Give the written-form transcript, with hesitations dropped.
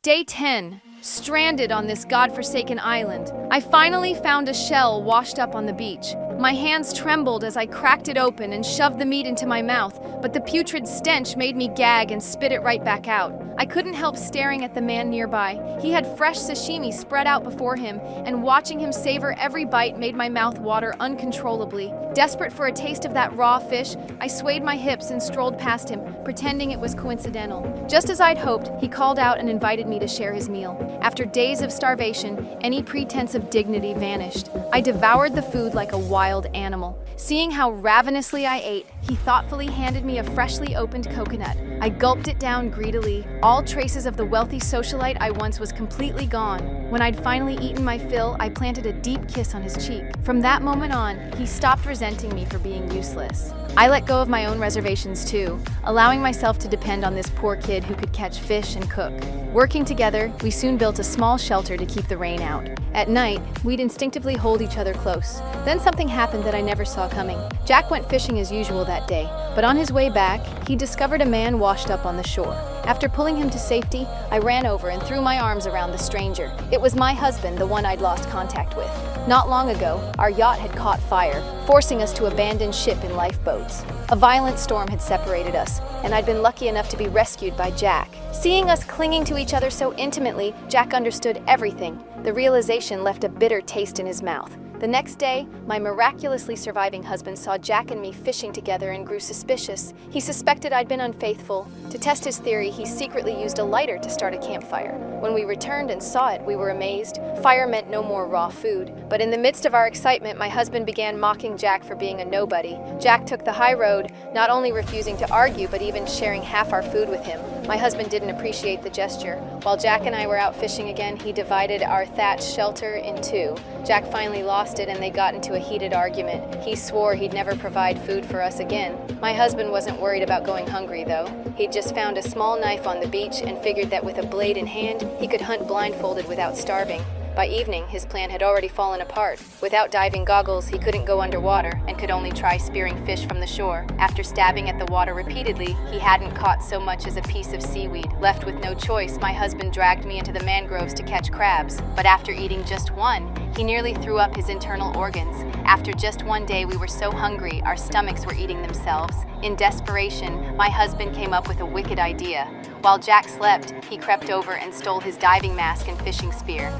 Day 10. Stranded on this godforsaken island. I finally found a shell washed up on the beach. My hands trembled as I cracked it open and shoved the meat into my mouth, but the putrid stench made me gag and spit it right back out. I couldn't help staring at the man nearby. He had fresh sashimi spread out before him, and watching him savor every bite made my mouth water uncontrollably. Desperate for a taste of that raw fish, I swayed my hips and strolled past him, pretending it was coincidental. Just as I'd hoped, he called out and invited me to share his meal. After days of starvation, any pretense of dignity vanished. I devoured the food like a wild animal. Seeing how ravenously I ate, he thoughtfully handed me a freshly opened coconut. I gulped it down greedily. All traces of the wealthy socialite I once was completely gone. When I'd finally eaten my fill, I planted a deep kiss on his cheek. From that moment on, he stopped resenting me for being useless. I let go of my own reservations too, allowing myself to depend on this poor kid who could catch fish and cook. Working together, we soon built a small shelter to keep the rain out. At night, we'd instinctively hold each other close. Then something happened that I never saw coming. Jack went fishing as usual that day, but on his way back, he discovered a man washed up on the shore. After pulling him to safety, I ran over and threw my arms around the stranger. It was my husband, the one I'd lost contact with. Not long ago, our yacht had caught fire, forcing us to abandon ship in lifeboats. A violent storm had separated us, and I'd been lucky enough to be rescued by Jack. Seeing us clinging to each other so intimately, Jack understood everything. The realization left a bitter taste in his mouth. The next day, my miraculously surviving husband saw Jack and me fishing together and grew suspicious. He suspected I'd been unfaithful. To test his theory, he secretly used a lighter to start a campfire. When we returned and saw it, we were amazed. Fire meant no more raw food. But in the midst of our excitement, my husband began mocking Jack for being a nobody. Jack took the high road, not only refusing to argue, but even sharing half our food with him. My husband didn't appreciate the gesture. While Jack and I were out fishing again, he divided our thatched shelter in two. Jack finally lost it and they got into a heated argument. He swore he'd never provide food for us again. My husband wasn't worried about going hungry though. He'd just found a small knife on the beach and figured that with a blade in hand, he could hunt blindfolded without starving. By evening, his plan had already fallen apart. Without diving goggles, he couldn't go underwater and could only try spearing fish from the shore. After stabbing at the water repeatedly, he hadn't caught so much as a piece of seaweed. Left with no choice, my husband dragged me into the mangroves to catch crabs. But after eating just one, he nearly threw up his internal organs. After just one day, we were so hungry, our stomachs were eating themselves. In desperation, my husband came up with a wicked idea. While Jack slept, he crept over and stole his diving mask and fishing spear.